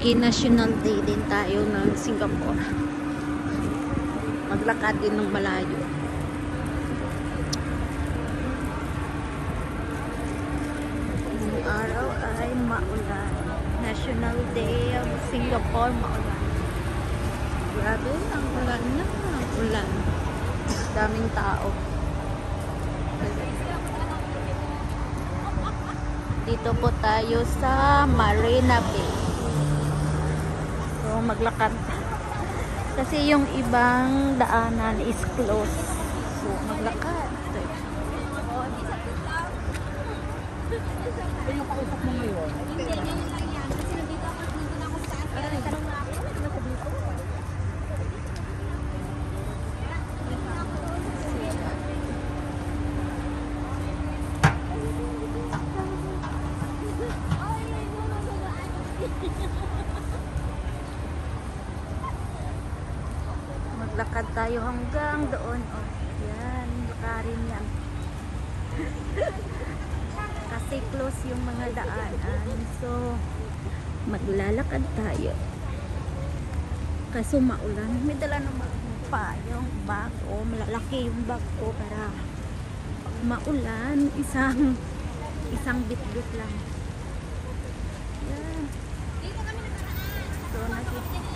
National Day din tayo ng Singapore. Maglakad din ng malayo. Ngayong araw ay maulan. National Day of Singapore, maulan. Grabe, ang ulan na. Ang ulan. Daming tao. Dito po tayo sa Marina Bay. So, maglakad. Kasi yung ibang daanan is closed. So, maglakad. Ay, yung kausap mo ngayon? Hindi, ngayon lang yan. Kasi nandito ako sa akin. Nagtanong na ako. Ano ba sabi ko? Maglakad tayo hanggang doon. Oh, yan. Lakarin yan. Kasi close yung mga daanan. So, maglalakad tayo. Kaso maulan. May dala naman pa yung bag. O, malalaki yung bag ko para pag maulan, isang bit-bit lang. Yan. So,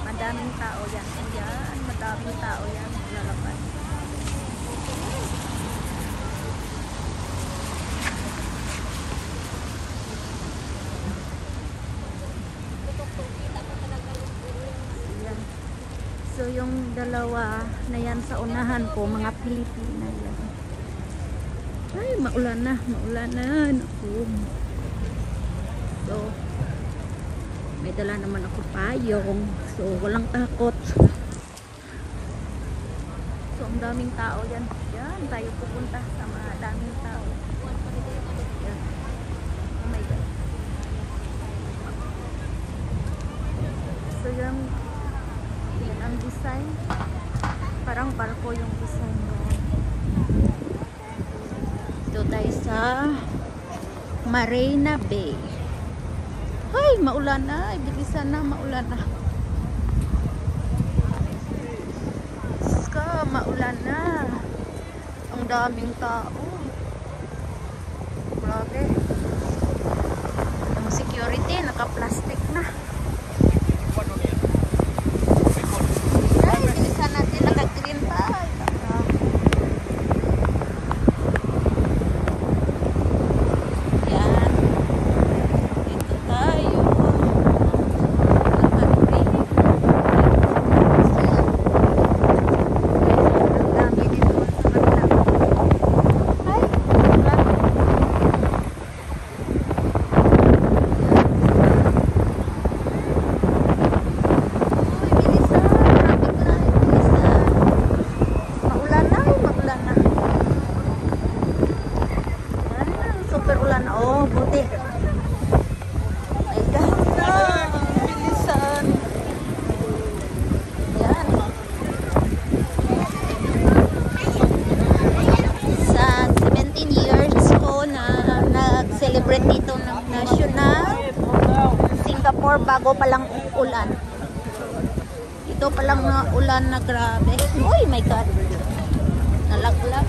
madaming tao yan. Yan, madaming tao yan. Lalakad. Yan. So, yung dalawa na yan sa unahan ko, mga Pilipina yan. Ay, maulan na. Maulan na. Naku. So, may dala naman ako payong. So, walang takot. So, ang daming tao yan. Yan, tayo pupunta sa mga daming tao. Yan. Oh my God. So, yan ang design. Parang barko yung design mo. Ito tayo sa Marina Bay. Ay, maulan na. Bilisan na, maulan na. Ska, maulan na. Ang daming tao. Grabe. Ang security, naka-plastic na. Ay, bilisan natin. Naka-green pa. Celebrate dito ng National Singapore bago palang ulan. Ito palang na ulan na grabe. Uy, my God. Nalaglag.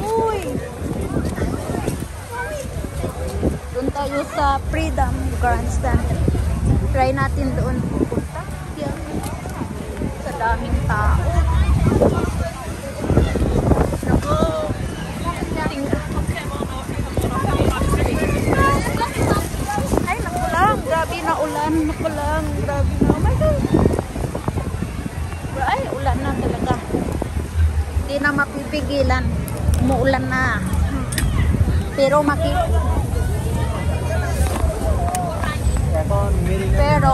Uy. Doon tayo sa Freedom Grandstand. Try natin doon pupunta. Yan. Sa daming tao. Grabe na ulan, nakulang, grabe na, oh my God. Ay, ulan na talaga. Hindi na mapipigilan. Umuulan na. Pero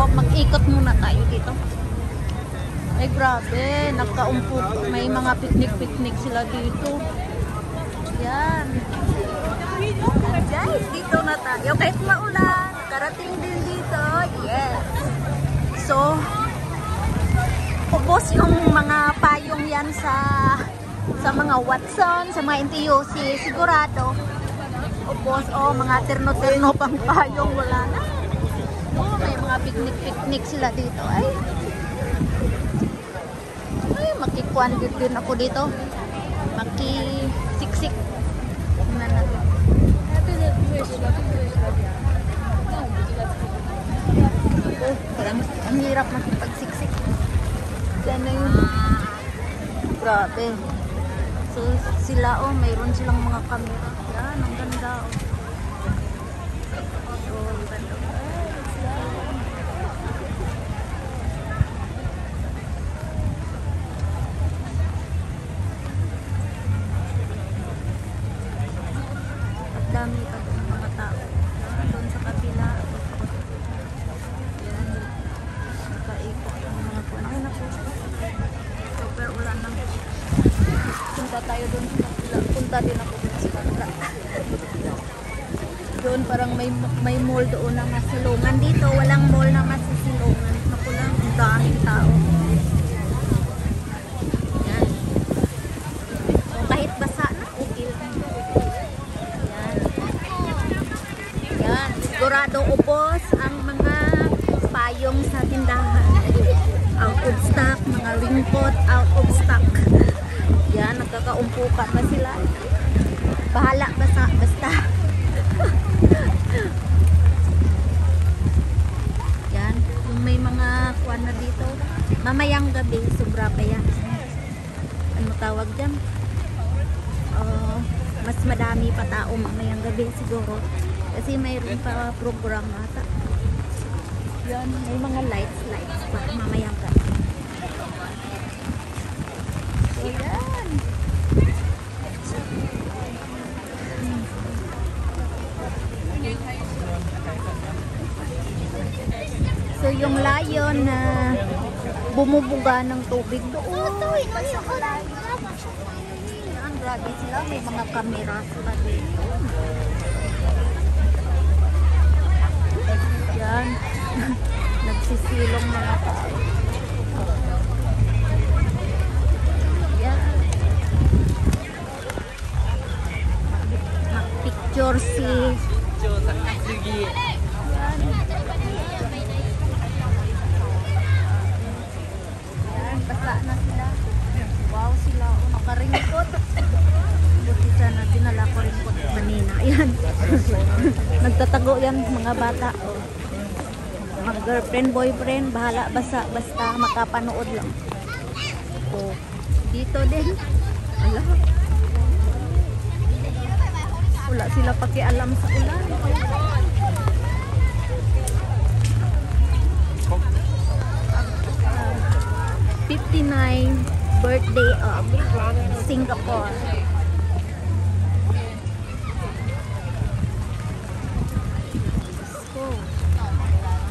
mag-ikot muna tayo dito. Ay, grabe, nagkaumpog. May mga picnic sila dito. Yan. Guys, dito na tayo. Kahit maulan, karating din dito. Yes. So, ubos yung mga payong yan sa mga Watson, sa mga NTUC. Sigurado, ubos. Oh, mga terno-terno pang payong. Wala na. Oh, may mga Nagpa-picnic sila dito. Ay, makikuan din ako dito. Makisiksik. Tingnan natin. Oh, parang ang hirap makipagsiksik. Diyan na yun. Grabe. So, sila mayroon silang mga camera. Yan, ang ganda So, ang ganda. Dami pa doon ng mga tao. Doon sa kabila. Yan. Nakaikot ang mga kuwan. Ay, naku. Super ulan lang. Punta tayo doon sa kabila. Punta din ako doon sa kabila. Doon parang may mall doon na masilungan. Dito walang mall na masisilungan. Naku lang, ang daming tao. Yan. O, kahit basa na, okay lang. Yan, sigurado ubos ang mga payong sa tindahan. Out of stock, mga lingkot, out of stock. Yan, nagkakaumpukan na sila. Bahala basta. Yan, kung may mga kuwan na dito, mamayang gabi, sobra pa yan. Ano tawag dyan? Mas madami pa tao mamayang gabi siguro. Kasi mayroon pa program ata. Yan, may mga lights pa mamayang gabi. So, yan. So, yung layon na bumubuga ng tubig doon. Yan, grabe sila. May mga camera pa dito. Yan. Nagsisilong mga tao. Yan. Mag-picture si yan. Yan, basa na sila. Wow, sila. Nakaringkot. Buti sana dinala ko ringkot kanina. Yan. Nagtatago yan mga bata. Mga girlfriend, boyfriend, bahala basta makapanood lang. Oh, dito din. Ala. Wala sila pakialam sa ulan. 59th birthday of Singapore. So,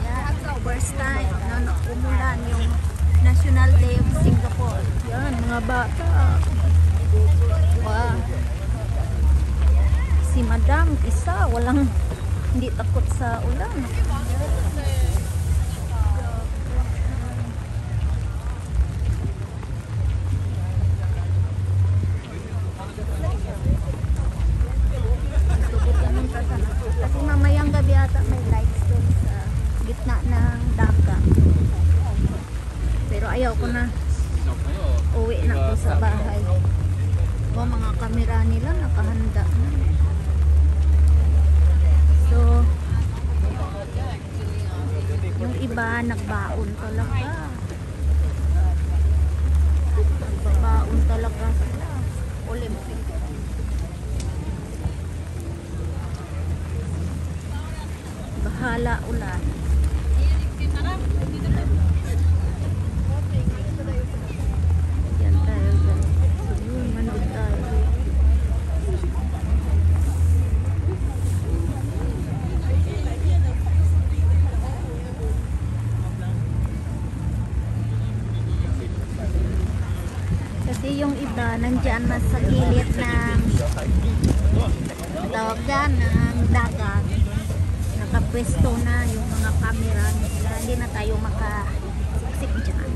yan, first time na umulan yung National Day of Singapore. Yan, mga bata. Wow. Si Madam, isa, hindi takot sa ulan. Kasi mamayang gabi ata may lights doon sa gitna ng dagat. Pero ayaw ko na. Uwi na ako sa bahay. O, mga kamera nila nakahanda na. So, yung iba nagbaon talaga. Nagbabaon talaga sila. Olympic. Bahala ulan. Yan tayo guys. So yun, manood tayo. Kasi yung iba nandyan na sa gilid ng tawag dyan ng dagat. Nakapwesto na yung mga camera nila. Hindi na tayo makasiksik dyan.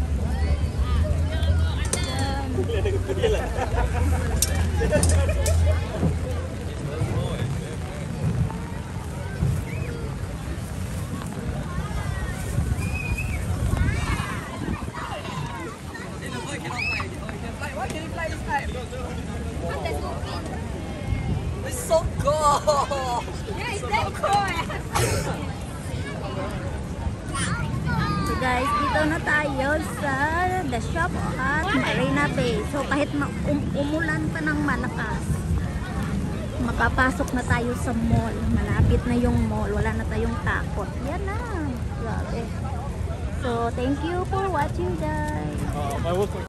guys, dito na tayo sa The Shop at Marina Bay. So kahit umulan pa ng malakas, makapasok na tayo sa mall. Malapit na yung mall. Wala na tayong takot. Yan na. Grabe. So thank you for watching guys.